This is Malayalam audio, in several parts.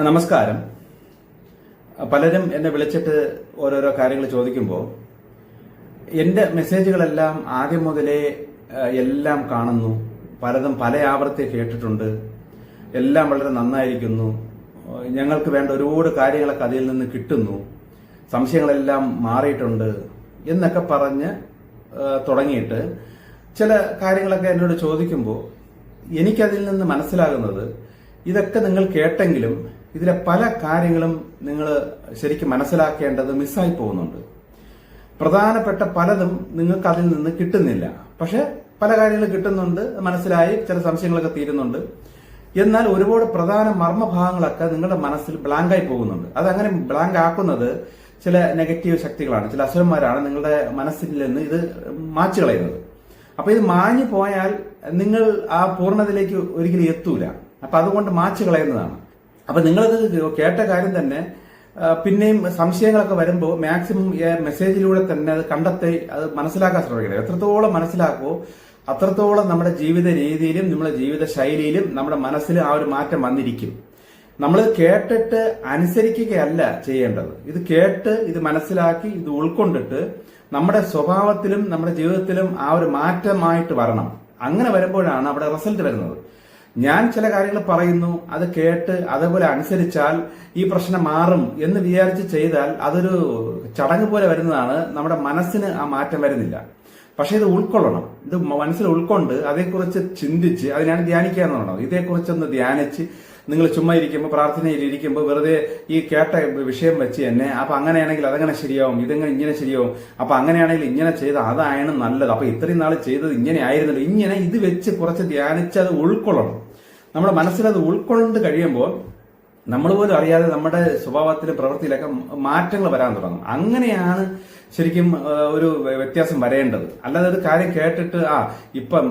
നമസ്കാരം. പലരും എന്നെ വിളിച്ചിട്ട് ഓരോരോ കാര്യങ്ങൾ ചോദിക്കുമ്പോൾ എൻ്റെ മെസ്സേജുകളെല്ലാം ആദ്യം മുതലേ എല്ലാം കാണുന്നു, പലതും പല ആവർത്തി കേട്ടിട്ടുണ്ട്, എല്ലാം വളരെ നന്നായിരിക്കുന്നു, ഞങ്ങൾക്ക് വേണ്ട ഒരുപാട് കാര്യങ്ങളൊക്കെ അതിൽ നിന്ന് കിട്ടുന്നു, സംശയങ്ങളെല്ലാം മാറിയിട്ടുണ്ട് എന്നൊക്കെ പറഞ്ഞ് തുടങ്ങിയിട്ട് ചില കാര്യങ്ങളൊക്കെ എന്നോട് ചോദിക്കുമ്പോൾ എനിക്കതിൽ നിന്ന് മനസ്സിലാകുന്നത് ഇതൊക്കെ നിങ്ങൾ കേട്ടെങ്കിലും ഇതിലെ പല കാര്യങ്ങളും നിങ്ങൾ ശരിക്കും മനസ്സിലാക്കേണ്ടത് മിസ്സായി പോകുന്നുണ്ട്. പ്രധാനപ്പെട്ട പലതും നിങ്ങൾക്ക് അതിൽ നിന്ന് കിട്ടുന്നില്ല. പക്ഷെ പല കാര്യങ്ങളും കിട്ടുന്നുണ്ട്, മനസ്സിലായി, ചില സംശയങ്ങളൊക്കെ തീരുന്നുണ്ട്. എന്നാൽ ഒരുപാട് പ്രധാന മർമ്മഭാഗങ്ങളൊക്കെ നിങ്ങളുടെ മനസ്സിൽ ബ്ലാങ്കായി പോകുന്നുണ്ട്. അതങ്ങനെ ബ്ലാങ്ക് ആക്കുന്നത് ചില നെഗറ്റീവ് ശക്തികളാണ്, ചില അസുരന്മാരാണ് നിങ്ങളുടെ മനസ്സിൽ നിന്ന് ഇത് മാച്ചു കളയുന്നത്. അപ്പൊ ഇത് മാഞ്ഞു പോയാൽ നിങ്ങൾ ആ പൂർണ്ണതയിലേക്ക് ഒരിക്കലും എത്തൂല. അപ്പൊ അതുകൊണ്ട് മാച്ചു കളയുന്നതാണ്. അപ്പൊ നിങ്ങളിത് കേട്ട കാര്യം തന്നെ പിന്നെയും സംശയങ്ങളൊക്കെ വരുമ്പോൾ മാക്സിമം മെസ്സേജിലൂടെ തന്നെ അത് കണ്ടെത്തി അത് മനസ്സിലാക്കാൻ ശ്രമിക്കണം. എത്രത്തോളം മനസ്സിലാക്കുമോ അത്രത്തോളം നമ്മുടെ ജീവിത രീതിയിലും നമ്മുടെ ജീവിത ശൈലിയിലും നമ്മുടെ മനസ്സിൽ ആ ഒരു മാറ്റം വന്നിരിക്കും. നമ്മൾ കേട്ടിട്ട് അനുസരിക്കുകയല്ല ചെയ്യേണ്ടത്. ഇത് കേട്ട് ഇത് മനസ്സിലാക്കി ഇത് ഉൾക്കൊണ്ടിട്ട് നമ്മുടെ സ്വഭാവത്തിലും നമ്മുടെ ജീവിതത്തിലും ആ ഒരു മാറ്റമായിട്ട് വരണം. അങ്ങനെ വരുമ്പോഴാണ് അവിടെ റിസൾട്ട് വരുന്നത്. ഞാൻ ചില കാര്യങ്ങൾ പറയുന്നു, അത് കേട്ട് അതേപോലെ അനുസരിച്ചാൽ ഈ പ്രശ്നം മാറും എന്ന് വിചാരിച്ച് ചെയ്താൽ അതൊരു ചടങ്ങ് പോലെ വരുന്നതാണ്. നമ്മുടെ മനസ്സിന് ആ മാറ്റം വരുന്നില്ല. പക്ഷെ ഇത് ഉൾക്കൊള്ളണം. ഇത് മനസ്സിൽ ഉൾക്കൊണ്ട് അതേക്കുറിച്ച് ചിന്തിച്ച് അതിനാണ് ധ്യാനിക്കുക എന്നുള്ളത്. ഇതേക്കുറിച്ചൊന്ന് ധ്യാനിച്ച് നിങ്ങൾ ചുമ്മാ ഇരിക്കുമ്പോൾ, പ്രാർത്ഥനയിൽ ഇരിക്കുമ്പോൾ വെറുതെ ഈ കേട്ട വിഷയം വെച്ച് തന്നെ അപ്പൊ അങ്ങനെയാണെങ്കിൽ അതങ്ങനെ ശരിയാവും, ഇതെങ്ങനെ ഇങ്ങനെ ശരിയാവും, അപ്പൊ അങ്ങനെയാണെങ്കിൽ ഇങ്ങനെ ചെയ്ത് അതാണ് നല്ലത്, അപ്പൊ ഇത്രയും നാൾ ചെയ്തത് ഇങ്ങനെ ആയിരുന്നല്ലോ, ഇങ്ങനെ ഇത് വെച്ച് കുറച്ച് ധ്യാനിച്ച് അത് ഉൾക്കൊള്ളണം. നമ്മുടെ മനസ്സിലത് ഉൾക്കൊണ്ട് കഴിയുമ്പോൾ നമ്മൾ പോലും അറിയാതെ നമ്മുടെ സ്വഭാവത്തിലും പ്രവൃത്തിയിലൊക്കെ മാറ്റങ്ങൾ വരാൻ തുടങ്ങും. അങ്ങനെയാണ് ശരിക്കും ഒരു വ്യത്യാസം വരേണ്ടത്. അല്ലാതെ ഒരു കാര്യം കേട്ടിട്ട് ഇപ്പം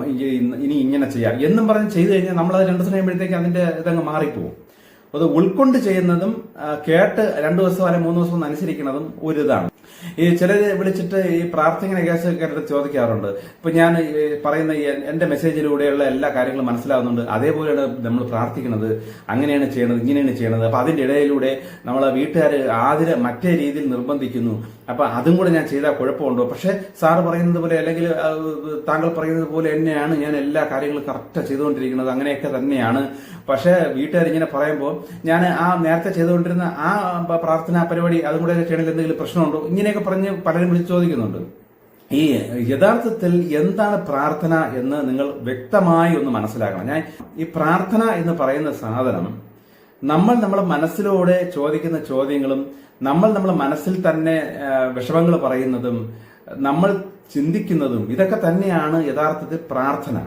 ഇനി ഇങ്ങനെ ചെയ്യാം എന്നും പറഞ്ഞ് ചെയ്തു കഴിഞ്ഞാൽ നമ്മളത് 2 ദിവസം കഴിയുമ്പോഴത്തേക്ക് അതിന്റെ ഇതങ്ങ് മാറിപ്പോവും. അത് ഉൾക്കൊണ്ട് ചെയ്യുന്നതും കേട്ട് 2 ദിവസം അല്ലെങ്കിൽ 3 ദിവസം അനുസരിക്കുന്നതും ഒരു ഇതാണ്. ഈ ചിലര് വിളിച്ചിട്ട് ഈ പ്രാർത്ഥന കേസ് കേട്ടിട്ട് ചോദിക്കാറുണ്ട്. ഇപ്പൊ ഞാൻ പറയുന്ന എന്റെ മെസ്സേജിലൂടെയുള്ള എല്ലാ കാര്യങ്ങളും മനസ്സിലാവുന്നുണ്ട്, അതേപോലെയാണ് നമ്മൾ പ്രാർത്ഥിക്കുന്നത്, അങ്ങനെയാണ് ചെയ്യണത്, ഇങ്ങനെയാണ് ചെയ്യണത്. അപ്പൊ അതിന്റെ ഇടയിലൂടെ നമ്മളെ വീട്ടുകാർ മറ്റേ രീതിയിൽ നിർബന്ധിക്കുന്നു. അപ്പൊ അതും കൂടെ ഞാൻ ചെയ്താൽ കുഴപ്പമുണ്ടോ? പക്ഷെ സാറ് പറയുന്നത് പോലെ അല്ലെങ്കിൽ താങ്കൾ പറയുന്നത് പോലെ തന്നെയാണ് ഞാൻ എല്ലാ കാര്യങ്ങളും കറക്റ്റ് ചെയ്തുകൊണ്ടിരിക്കുന്നത്, അങ്ങനെയൊക്കെ തന്നെയാണ്. പക്ഷെ വീട്ടുകാർ ഇങ്ങനെ പറയുമ്പോൾ ഞാൻ ആ നേരത്തെ ചെയ്തുകൊണ്ടിരുന്ന ആ പ്രാർത്ഥന പരിപാടി അതും കൂടെ ചെയ്യണമെങ്കിൽ എന്തെങ്കിലും പ്രശ്നമുണ്ടോ? ഇങ്ങനെയൊക്കെ പറഞ്ഞ് പലരും വിളിച്ച് ചോദിക്കുന്നുണ്ട്. ഈ യഥാർത്ഥത്തിൽ എന്താണ് പ്രാർത്ഥന എന്ന് നിങ്ങൾ വ്യക്തമായി ഒന്ന് മനസ്സിലാക്കണം. ഞാൻ ഈ പ്രാർത്ഥന എന്ന് പറയുന്ന സാധനം നമ്മുടെ മനസ്സിലൂടെ ചോദിക്കുന്ന ചോദ്യങ്ങളും നമ്മുടെ മനസ്സിൽ തന്നെ വിഷമങ്ങൾ പറയുന്നതും നമ്മൾ ചിന്തിക്കുന്നതും ഇതൊക്കെ തന്നെയാണ് യഥാർത്ഥത്തിൽ പ്രാർത്ഥന.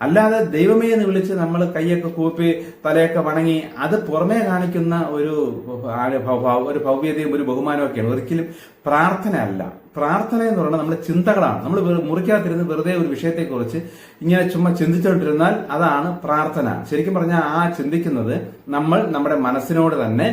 അല്ലാതെ ദൈവമേ എന്ന് വിളിച്ച് നമ്മൾ കൈയൊക്കെ കൂപ്പി തലയൊക്കെ വണങ്ങി അത് പുറമേ കാണിക്കുന്ന ഒരു ഭവ്യതയും ഒരു ബഹുമാനവും ഒക്കെയാണ്. ഒരിക്കലും പ്രാർത്ഥന അല്ല. പ്രാർത്ഥന എന്ന് പറയുന്നത് നമ്മുടെ ചിന്തകളാണ്. നമ്മൾ മുറിക്കാതിരുന്ന് വെറുതെ ഒരു വിഷയത്തെക്കുറിച്ച് ഇങ്ങനെ ചുമ്മാ ചിന്തിച്ചുകൊണ്ടിരുന്നാൽ അതാണ് പ്രാർത്ഥന. ശരിക്കും പറഞ്ഞാൽ ആ ചിന്തിക്കുന്നത് നമ്മുടെ മനസ്സിനോട് തന്നെ,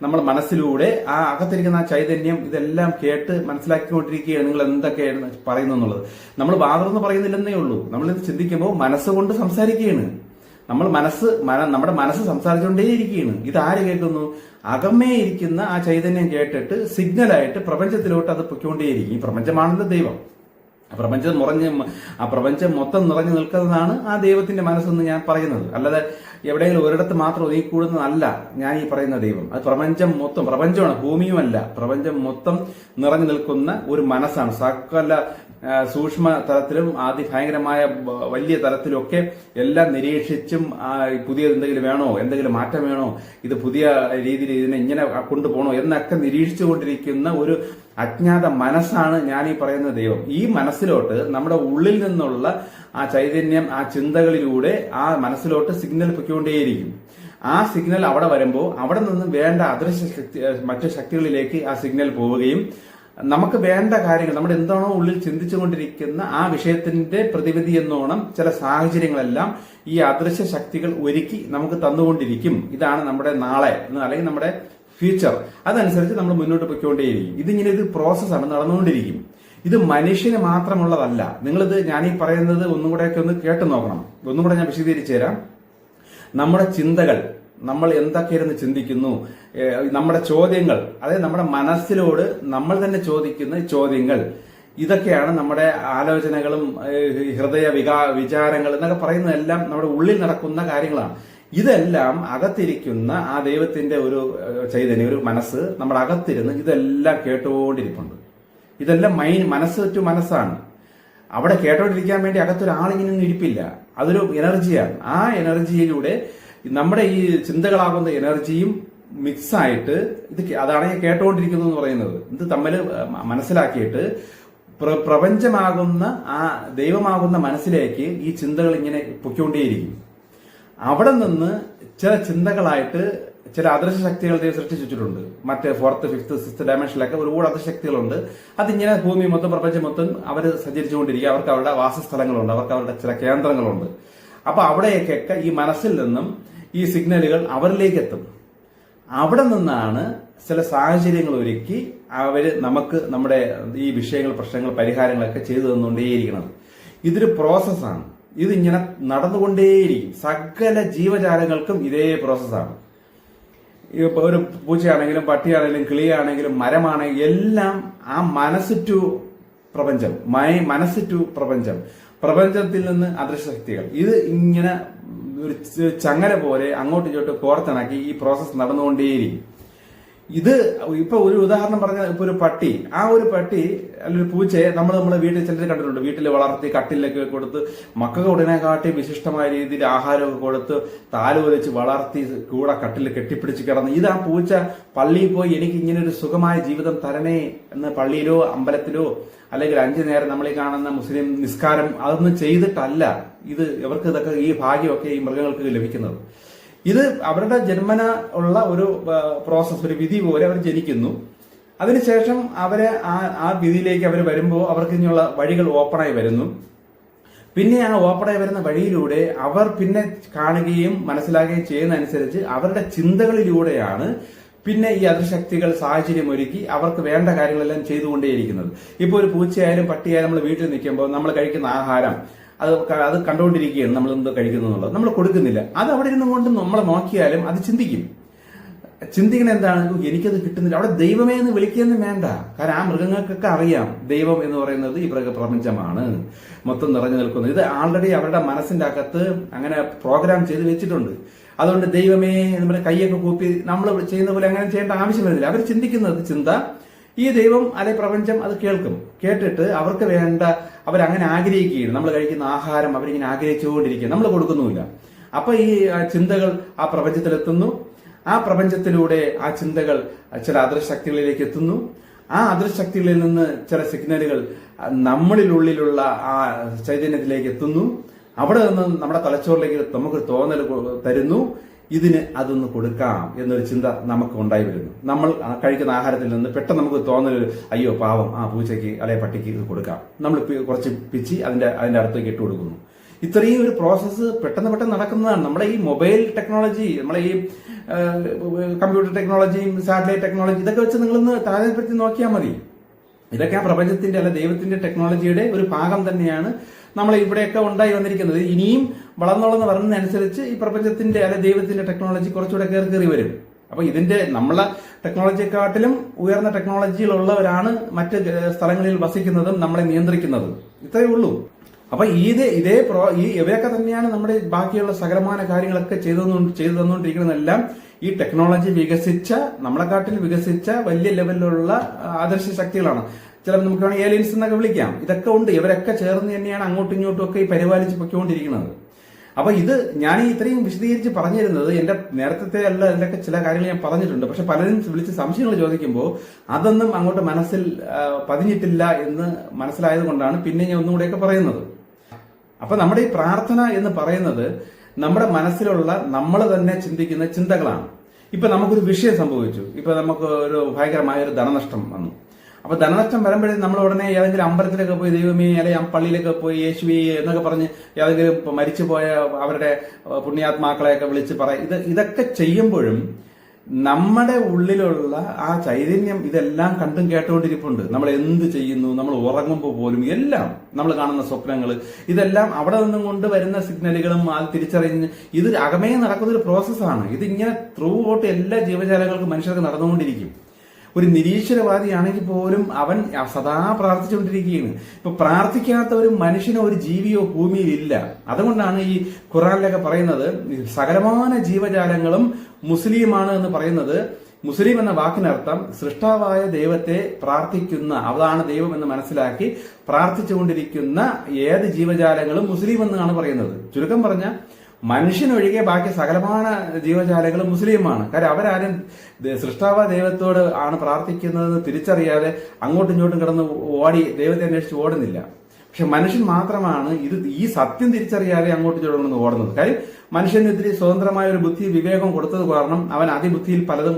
നമ്മൾ മനസ്സിലൂടെ ആ അകത്തിരിക്കുന്ന ആ ചൈതന്യം ഇതെല്ലാം കേട്ട് മനസ്സിലാക്കിക്കൊണ്ടിരിക്കുകയാണ് നിങ്ങൾ എന്തൊക്കെയാണ് പറയുന്നു എന്നുള്ളത്. നമ്മൾ വാതർന്ന് പറയുന്നില്ലെന്നേ ഉള്ളൂ. നമ്മളിത് ചിന്തിക്കുമ്പോൾ മനസ്സുകൊണ്ട് സംസാരിക്കുകയാണ്. നമ്മുടെ മനസ്സ് സംസാരിച്ചുകൊണ്ടേയിരിക്കുകയാണ്. ഇത് കേൾക്കുന്നു? അകമേ ഇരിക്കുന്ന ആ ചൈതന്യം കേട്ടിട്ട് സിഗ്നലായിട്ട് പ്രപഞ്ചത്തിലോട്ട് അത് പൊയ്ക്കൊണ്ടേയിരിക്കും. ഈ പ്രപഞ്ചമാണല്ലോ ദൈവം. പ്രപഞ്ചം മൊത്തം നിറഞ്ഞു നിൽക്കുന്നതാണ് ആ ദൈവത്തിന്റെ മനസ്സെന്ന് ഞാൻ പറയുന്നത്. അല്ലാതെ എവിടെയെങ്കിലും ഒരിടത്ത് മാത്രം ഒതുങ്ങിക്കൂടുന്നതല്ല ഞാൻ ഈ പറയുന്ന ദൈവം. അത് പ്രപഞ്ചമാണ്, ഭൂമിയുമല്ല. പ്രപഞ്ചം മൊത്തം നിറഞ്ഞു നിൽക്കുന്ന ഒരു മനസ്സാണ്. സകല സൂക്ഷ്മ തലത്തിലും അതിഭയങ്കരമായ വലിയ തലത്തിലൊക്കെ എല്ലാം നിരീക്ഷിച്ചും പുതിയ എന്തെങ്കിലും വേണോ, എന്തെങ്കിലും മാറ്റം വേണോ, ഇത് പുതിയ രീതിയിൽ ഇതിനെ ഇങ്ങനെ കൊണ്ടുപോകണോ എന്നൊക്കെ നിരീക്ഷിച്ചുകൊണ്ടിരിക്കുന്ന ഒരു അജ്ഞാത മനസ്സാണ് ഞാൻ ഈ പറയുന്ന ദൈവം. ഈ മനസ്സിലോട്ട് നമ്മുടെ ഉള്ളിൽ നിന്നുള്ള ആ ചൈതന്യം ആ ചിന്തകളിലൂടെ ആ മനസ്സിലോട്ട് സിഗ്നൽ പൊയ്ക്കൊണ്ടേയിരിക്കും. ആ സിഗ്നൽ അവിടെ വരുമ്പോൾ അവിടെ നിന്ന് വേണ്ട മറ്റു ശക്തികളിലേക്ക് ആ സിഗ്നൽ പോവുകയും നമുക്ക് വേണ്ട കാര്യങ്ങൾ നമ്മുടെ എന്താണോ ഉള്ളിൽ ചിന്തിച്ചുകൊണ്ടിരിക്കുന്ന ആ വിഷയത്തിന്റെ പ്രതിവിധി എന്നോണം ചില സാഹചര്യങ്ങളെല്ലാം ഈ അദൃശ്യ ശക്തികൾ ഒരുക്കി നമുക്ക് തന്നുകൊണ്ടിരിക്കും. ഇതാണ് നമ്മുടെ നാളെ അല്ലെങ്കിൽ നമ്മുടെ ഫ്യൂച്ചർ. അതനുസരിച്ച് നമ്മൾ മുന്നോട്ട് പൊയ്ക്കൊണ്ടേയിരിക്കും. ഇത് പ്രോസസ്സാണ്, നടന്നുകൊണ്ടിരിക്കും. ഇത് മനുഷ്യന് മാത്രമുള്ളതല്ല. നിങ്ങളിത് ഞാനീ പറയുന്നത് ഒന്നും കൂടെയൊക്കെ ഒന്ന് കേട്ടു നോക്കണം. ഒന്നും കൂടെ ഞാൻ വിശദീകരിച്ചു തരാം. നമ്മുടെ ചിന്തകൾ, നമ്മൾ എന്തൊക്കെയായിരുന്നു ചിന്തിക്കുന്നു, നമ്മുടെ ചോദ്യങ്ങൾ, അതായത് നമ്മുടെ മനസ്സിലോട് നമ്മൾ തന്നെ ചോദിക്കുന്ന ചോദ്യങ്ങൾ, ഇതൊക്കെയാണ് നമ്മുടെ ആലോചനകളും ഹൃദയ വിചാരങ്ങൾ എന്നൊക്കെ പറയുന്നതെല്ലാം നമ്മുടെ ഉള്ളിൽ നടക്കുന്ന കാര്യങ്ങളാണ്. ഇതെല്ലാം അകത്തിരിക്കുന്ന ആ ദൈവത്തിന്റെ ഒരു ചൈതന്യം, ഒരു മനസ്സ് നമ്മുടെ അകത്തിരുന്ന് ഇതെല്ലാം കേട്ടുകൊണ്ടിരിപ്പുണ്ട്. ഇതെല്ലാം മനസ്സ് ടു മനസ്സാണ്. അവിടെ കേട്ടോണ്ടിരിക്കാൻ വേണ്ടി അകത്തൊരാളിങ്ങനെ ഇരിപ്പില്ല. അതൊരു എനർജിയാണ്. ആ എനർജിയിലൂടെ നമ്മുടെ ഈ ചിന്തകളാകുന്ന എനർജിയും മിക്സായിട്ട് അതാണ് ഈ കേട്ടുകൊണ്ടിരിക്കുന്നത് എന്ന് പറയുന്നത്. ഇത് തമ്മിൽ മനസ്സിലാക്കിയിട്ട് പ്രപഞ്ചമാകുന്ന ആ ദൈവമാകുന്ന മനസ്സിലേക്ക് ഈ ചിന്തകൾ ഇങ്ങനെ പൊയ്ക്കൊണ്ടേയിരിക്കും. അവിടെ നിന്ന് ചില ചിന്തകളായിട്ട് ചില അദൃശ്യ ശക്തികൾ ദൈവം സൃഷ്ടിച്ചു വെച്ചിട്ടുണ്ട്. മറ്റേ 4th 5th 6th ഡയമെൻഷനിലൊക്കെ ഒരുപാട് അദൃശക്തികളുണ്ട്. അതിങ്ങനെ ഭൂമി മൊത്തം പ്രപഞ്ചം മൊത്തം അവർ സഞ്ചരിച്ചുകൊണ്ടിരിക്കുക. അവർക്ക് അവരുടെ വാസസ്ഥലങ്ങളുണ്ട്, അവർക്ക് അവരുടെ ചില കേന്ദ്രങ്ങളുണ്ട്. അപ്പൊ അവിടെയൊക്കെ ഈ മനസ്സിൽ നിന്നും ഈ സിഗ്നലുകൾ അവരിലേക്ക് എത്തും. അവിടെ നിന്നാണ് ചില സാഹചര്യങ്ങൾ ഒരുക്കി നമുക്ക് നമ്മുടെ ഈ വിഷയങ്ങൾ, പ്രശ്നങ്ങൾ, പരിഹാരങ്ങളൊക്കെ ചെയ്തു തന്നുകൊണ്ടേയിരിക്കണം. ഇതൊരു പ്രോസസ്സാണ്. ഇതിങ്ങനെ നടന്നുകൊണ്ടേയിരിക്കും. സകല ജീവജാലങ്ങൾക്കും ഇതേ പ്രോസസ്സാണ്. ഒരു പൂച്ചയാണെങ്കിലും പട്ടിയാണെങ്കിലും കിളിയാണെങ്കിലും മരമാണെങ്കിലും എല്ലാം ആ മനസ്സ് ടു പ്രപഞ്ചം, മനസ്സ് ടു പ്രപഞ്ചം, പ്രപഞ്ചത്തിൽ നിന്ന് അദൃശ്യശക്തികൾ, ഇത് ഇങ്ങനെ ഒരു ചങ്ങല പോലെ അങ്ങോട്ടും ഇങ്ങോട്ടും കോർത്തിണക്കി ഈ പ്രോസസ്സ് നടന്നുകൊണ്ടേയിരിക്കും. ഇത് ഇപ്പൊ ഒരു ഉദാഹരണം പറഞ്ഞാൽ, ഇപ്പൊ ഒരു പട്ടി, ആ ഒരു പട്ടി അല്ലെങ്കിൽ പൂച്ചയെ നമ്മളെ വീട്ടിൽ ചിലർ കണ്ടിട്ടുണ്ട്. വീട്ടിൽ വളർത്തി കട്ടിലൊക്കെ കൊടുത്ത് മക്കൾ ഉടനെക്കാട്ടി വിശിഷ്ടമായ രീതിയിൽ ആഹാരമൊക്കെ കൊടുത്ത് താലോലിച്ച് വളർത്തി കൂടെ കട്ടിൽ കെട്ടിപ്പിടിച്ച് കിടന്ന് ഇത് ആ പൂച്ച പള്ളിയിൽ പോയി എനിക്ക് ഇങ്ങനെ ഒരു സുഖമായ ജീവിതം തരണേ എന്ന് പള്ളിയിലോ അമ്പലത്തിലോ അല്ലെങ്കിൽ 5 നേരം നമ്മൾ ഈ കാണുന്ന മുസ്ലിം നിസ്കാരം അതൊന്നും ചെയ്തിട്ടല്ല ഇവർക്ക് ഇതൊക്കെ ഈ ഭാഗ്യമൊക്കെ ഈ മൃഗങ്ങൾക്ക് ലഭിക്കുന്നത്. ഇത് അവരുടെ ജന്മന ഉള്ള ഒരു പ്രോസസ്, ഒരു വിധി പോലെ അവർ ജനിക്കുന്നു. അതിനുശേഷം അവരെ ആ വിധിയിലേക്ക് അവർ വരുമ്പോൾ അവർക്ക് ഇനിയുള്ള വഴികൾ ഓപ്പണായി വരുന്നു. പിന്നെ ആ ഓപ്പണായി വരുന്ന വഴിയിലൂടെ അവർ പിന്നെ കാണുകയും മനസ്സിലാക്കുകയും ചെയ്യുന്നതനുസരിച്ച് അവരുടെ ചിന്തകളിലൂടെയാണ് പിന്നെ ഈ അദൃശക്തികൾ സാഹചര്യം ഒരുക്കി അവർക്ക് വേണ്ട കാര്യങ്ങളെല്ലാം ചെയ്തുകൊണ്ടേയിരിക്കുന്നത്. ഇപ്പൊ ഒരു പൂച്ചയായാലും പട്ടിയായാലും നമ്മൾ വീട്ടിൽ നിൽക്കുമ്പോൾ നമ്മൾ കഴിക്കുന്ന ആഹാരം അത് കണ്ടുകൊണ്ടിരിക്കുകയാണ് നമ്മൾ എന്തോ കഴിക്കുന്നു എന്നുള്ളത്, നമ്മൾ കൊടുക്കുന്നില്ല. അത് അവിടെ ഇരുന്നു കൊണ്ട് നമ്മൾ നോക്കിയാലും അത് ചിന്തിക്കണ എന്താണ്, എനിക്കത് കിട്ടുന്നില്ല. അവിടെ ദൈവമേ എന്ന് വിളിക്കുകയൊന്നും വേണ്ട. കാരണം ആ മൃഗങ്ങൾക്കൊക്കെ അറിയാം ദൈവം എന്ന് പറയുന്നത് ഈ പ്രപഞ്ചമാണ്, മൊത്തം നിറഞ്ഞു നിൽക്കുന്നത്. ഇത് ആൾറെഡി അവരുടെ മനസ്സിന്റെ അകത്ത് അങ്ങനെ പ്രോഗ്രാം ചെയ്ത് വെച്ചിട്ടുണ്ട്. അതുകൊണ്ട് ദൈവമേ നമ്മുടെ കൈയൊക്കെ കൂപ്പി നമ്മൾ ചെയ്യുന്ന പോലെ അങ്ങനെ ചെയ്യേണ്ട ആവശ്യം വരുന്നില്ല. അവർ ചിന്തിക്കുന്നത് ചിന്ത ഈ ദൈവം അല്ലെ പ്രപഞ്ചം അത് കേട്ടിട്ട് അവർക്ക് വേണ്ട അവരങ്ങനെ ആഗ്രഹിക്കുകയാണ്. നമ്മൾ കഴിക്കുന്ന ആഹാരം അവരിങ്ങനെ ആഗ്രഹിച്ചുകൊണ്ടിരിക്കുക, നമ്മൾ കൊടുക്കുന്നുമില്ല. അപ്പൊ ഈ ചിന്തകൾ ആ പ്രപഞ്ചത്തിലെത്തുന്നു. ആ പ്രപഞ്ചത്തിലൂടെ ആ ചിന്തകൾ ചില അദൃശക്തികളിലേക്ക് എത്തുന്നു. ആ അദൃശക്തികളിൽ നിന്ന് ചില സിഗ്നലുകൾ നമ്മളിലുള്ളിലുള്ള ആ ചൈതന്യത്തിലേക്ക് എത്തുന്നു. അവിടെ നിന്ന് നമ്മുടെ തലച്ചോറിലേക്ക് നമുക്ക് തോന്നൽ തരുന്നു, ഇതിന് അതൊന്ന് കൊടുക്കാം എന്നൊരു ചിന്ത നമുക്ക് ഉണ്ടായി വരുന്നു. നമ്മൾ കഴിക്കുന്ന ആഹാരത്തിൽ നിന്ന് പെട്ടെന്ന് നമുക്ക് തോന്നൽ, അയ്യോ പാവം ആ പൂച്ചയ്ക്ക് അല്ലെ പട്ടിക്ക് ഇത് കൊടുക്കാം. നമ്മൾ കുറച്ച് പിച്ചി അതിന്റെ അടുത്തേക്ക് ഇട്ട് കൊടുക്കുന്നു. ഇത്രയും ഒരു പ്രോസസ്സ് പെട്ടെന്ന് നടക്കുന്നതാണ്. നമ്മളെ ഈ മൊബൈൽ ടെക്നോളജി, നമ്മളെ ഈ കമ്പ്യൂട്ടർ ടെക്നോളജിയും സാറ്റലൈറ്റ് ടെക്നോളജി ഇതൊക്കെ വെച്ച് നിങ്ങളൊന്ന് താരതമ്യപ്പെടുത്തി നോക്കിയാൽ മതി. ഇതൊക്കെ ആ പ്രപഞ്ചത്തിന്റെ അല്ല ദൈവത്തിന്റെ ടെക്നോളജിയുടെ ഒരു ഭാഗം തന്നെയാണ് നമ്മൾ ഇവിടെയൊക്കെ ഉണ്ടായി വന്നിരിക്കുന്നത്. ഇനിയും വളർന്നോളെന്ന് പറയുന്നതനുസരിച്ച് ഈ പ്രപഞ്ചത്തിന്റെ അല്ലെ ദൈവത്തിന്റെ ടെക്നോളജി കുറച്ചുകൂടെ കയറി വരും. അപ്പൊ ഇതിന്റെ നമ്മളെ ടെക്നോളജിയെക്കാട്ടിലും ഉയർന്ന ടെക്നോളജിയിലുള്ളവരാണ് മറ്റ് സ്ഥലങ്ങളിൽ വസിക്കുന്നതും നമ്മളെ നിയന്ത്രിക്കുന്നതും. ഇത്രയേ ഉള്ളൂ. അപ്പൊ ഇവയൊക്കെ തന്നെയാണ് നമ്മുടെ ബാക്കിയുള്ള സകലമാന കാര്യങ്ങളൊക്കെ ചെയ്തു തന്നുകൊണ്ടിരിക്കുന്നതെല്ലാം ഈ ടെക്നോളജി വികസിച്ച, നമ്മളെക്കാട്ടിൽ വികസിച്ച വലിയ ലെവലിലുള്ള ആദർശ ശക്തികളാണ്. ചിലപ്പോൾ നമുക്ക് വേണമെങ്കിൽ ഏലിയൻസ് എന്നൊക്കെ വിളിക്കാം. ഇതൊക്കെ ഉണ്ട്. ഇവരൊക്കെ ചേർന്ന് തന്നെയാണ് അങ്ങോട്ടും ഇങ്ങോട്ടും ഒക്കെ ഈ പരിപാലിച്ച് പൊയ്ക്കൊണ്ടിരിക്കുന്നത്. അപ്പൊ ഇത് ഞാൻ ഇത്രയും വിശദീകരിച്ച് പറഞ്ഞിരുന്നത് എന്റെ നേരത്തെ അല്ല, ഇതിലൊക്കെ ചില കാര്യങ്ങൾ ഞാൻ പറഞ്ഞിട്ടുണ്ട്. പക്ഷെ പലരും വിളിച്ച് സംശയങ്ങൾ ചോദിക്കുമ്പോൾ അതൊന്നും അങ്ങോട്ട് മനസ്സിൽ പതിഞ്ഞിട്ടില്ല എന്ന് മനസ്സിലായത് കൊണ്ടാണ് പിന്നെ ഞാൻ ഒന്നുകൂടെയൊക്കെ പറയുന്നത്. അപ്പൊ നമ്മുടെ ഈ പ്രാർത്ഥന എന്ന് പറയുന്നത് നമ്മുടെ മനസ്സിലുള്ള നമ്മൾ തന്നെ ചിന്തിക്കുന്ന ചിന്തകളാണ്. ഇപ്പൊ നമുക്കൊരു വിഷയം സംഭവിച്ചു, ഇപ്പൊ നമുക്ക് ഒരു ഭയങ്കരമായ ഒരു ധനനഷ്ടം വന്നു. അപ്പൊ ധനനഷ്ടം വരുമ്പോഴേ നമ്മൾ ഉടനെ ഏതെങ്കിലും അമ്പലത്തിലൊക്കെ പോയി ദൈവമേ അല്ലെങ്കിൽ പള്ളിയിലൊക്കെ പോയി യേശുവേ എന്നൊക്കെ പറഞ്ഞ് ഏതെങ്കിലും മരിച്ചുപോയ അവരുടെ പുണ്യാത്മാക്കളെയൊക്കെ വിളിച്ച് ഇതൊക്കെ ചെയ്യുമ്പോഴും നമ്മുടെ ഉള്ളിലുള്ള ആ ചൈതന്യം ഇതെല്ലാം കണ്ടും കേട്ടുകൊണ്ടിരിപ്പുണ്ട്. നമ്മൾ എന്ത് ചെയ്യുന്നു, നമ്മൾ ഉറങ്ങുമ്പോൾ പോലും എല്ലാം നമ്മൾ കാണുന്ന സ്വപ്നങ്ങൾ ഇതെല്ലാം അവിടെ നിന്നും കൊണ്ട് വരുന്ന സിഗ്നലുകളും അത് തിരിച്ചറിഞ്ഞ് ഇത് അകമേ നടക്കുന്ന ഒരു പ്രോസസ്സാണ്. ഇതിങ്ങനെ ത്രൂ ഔട്ട് എല്ലാ ജീവജാലങ്ങൾക്കും മനുഷ്യർക്ക് നടന്നുകൊണ്ടിരിക്കും. ഒരു നിരീശ്വരവാദിയാണെങ്കിൽ പോലും അവൻ സദാ പ്രാർത്ഥിച്ചുകൊണ്ടിരിക്കുകയാണ്. ഇപ്പൊ പ്രാർത്ഥിക്കാത്ത ഒരു മനുഷ്യനോ ഒരു ജീവിയോ ഭൂമിയിൽ ഇല്ല. അതുകൊണ്ടാണ് ഈ ഖുറാനിലൊക്കെ പറയുന്നത് സകലമാന ജീവജാലങ്ങളും മുസ്ലിമാണ് എന്ന് പറയുന്നത്. മുസ്ലിം എന്ന വാക്കിനർത്ഥം സൃഷ്ടാവായ ദൈവത്തെ പ്രാർത്ഥിക്കുന്ന, അതാണ് ദൈവം എന്ന് മനസ്സിലാക്കി പ്രാർത്ഥിച്ചുകൊണ്ടിരിക്കുന്ന ഏത് ജീവജാലങ്ങളും മുസ്ലിം എന്നാണ് പറയുന്നത്. ചുരുക്കം പറഞ്ഞ മനുഷ്യനൊഴികെ ബാക്കി സകലമാന ജീവജാലങ്ങളും മുസ്ലിമാണ്. കാര്യം അവരാരും സൃഷ്ടാവ ദൈവത്തോട് ആണ് പ്രാർത്ഥിക്കുന്നതെന്ന് തിരിച്ചറിയാതെ അങ്ങോട്ടും ഇങ്ങോട്ടും കിടന്ന് ഓടി ദൈവത്തെ അന്വേഷിച്ച് ഓടുന്നില്ല. പക്ഷെ മനുഷ്യൻ മാത്രമാണ് ഈ സത്യം തിരിച്ചറിയാതെ അങ്ങോട്ടും ഇങ്ങോട്ടും ഓടുന്നത്. കാര്യം മനുഷ്യന് ഇത്തിരി സ്വതന്ത്രമായ ഒരു ബുദ്ധി വിവേകം കൊടുത്തത് കാരണം അവൻ അതിബുദ്ധിയിൽ പലതും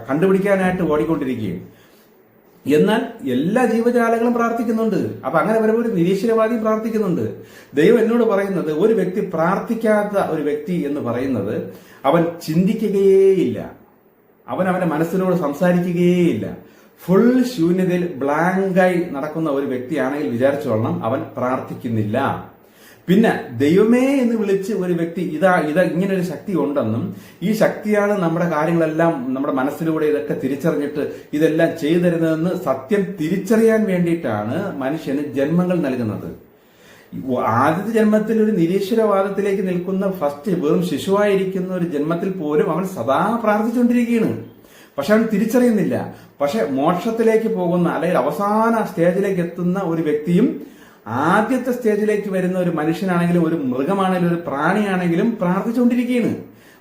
കണ്ടുപിടിക്കാനായിട്ട് ഓടിക്കൊണ്ടിരിക്കുകയും. എന്നാൽ എല്ലാ ജീവജാലങ്ങളും പ്രാർത്ഥിക്കുന്നുണ്ട്. അപ്പൊ അങ്ങനെ വരുമ്പോൾ ഒരു നിരീശ്വരവാദി പ്രാർത്ഥിക്കുന്നുണ്ട്. ദൈവം എന്നോട് പറയുന്നത് ഒരു വ്യക്തി പ്രാർത്ഥിക്കാത്ത ഒരു വ്യക്തി എന്ന് പറയുന്നത് അവൻ ചിന്തിക്കുകയേയില്ല, അവൻ അവന്റെ മനസ്സിനോട് സംസാരിക്കുകയേയില്ല. ഫുൾ ശൂന്യതയിൽ ബ്ലാങ്കായി നടക്കുന്ന ഒരു വ്യക്തിയാണെങ്കിൽ വിചാരിച്ചോളണം അവൻ പ്രാർത്ഥിക്കുന്നില്ല. പിന്നെ ദൈവമേ എന്ന് വിളിച്ച് ഒരു വ്യക്തി ഇതാ ഇങ്ങനെ ഒരു ശക്തി ഉണ്ടെന്നും ഈ ശക്തിയാണ് നമ്മുടെ കാര്യങ്ങളെല്ലാം നമ്മുടെ മനസ്സിലൂടെ ഇതൊക്കെ തിരിച്ചറിഞ്ഞിട്ട് ഇതെല്ലാം ചെയ്തു തരുന്നതെന്ന് സത്യം തിരിച്ചറിയാൻ വേണ്ടിയിട്ടാണ് മനുഷ്യന് ജന്മങ്ങൾ നൽകുന്നത്. ആദ്യത്തെ ജന്മത്തിൽ ഒരു നിരീശ്വരവാദത്തിലേക്ക് നിൽക്കുന്ന ഫസ്റ്റ് വെറും ശിശുവായിരിക്കുന്ന ഒരു ജന്മത്തിൽ പോലും അവൻ സദാ പ്രാർത്ഥിച്ചുകൊണ്ടിരിക്കുകയാണ്. പക്ഷെ അവൻ തിരിച്ചറിയുന്നില്ല. പക്ഷെ മോക്ഷത്തിലേക്ക് പോകുന്ന അല്ലെങ്കിൽ അവസാന സ്റ്റേജിലേക്ക് എത്തുന്ന ഒരു വ്യക്തിയും ആദ്യത്തെ സ്റ്റേജിലേക്ക് വരുന്ന ഒരു മനുഷ്യനാണെങ്കിലും ഒരു മൃഗമാണെങ്കിലും ഒരു പ്രാണിയാണെങ്കിലും പ്രാർത്ഥിച്ചുകൊണ്ടിരിക്കുകയാണ്.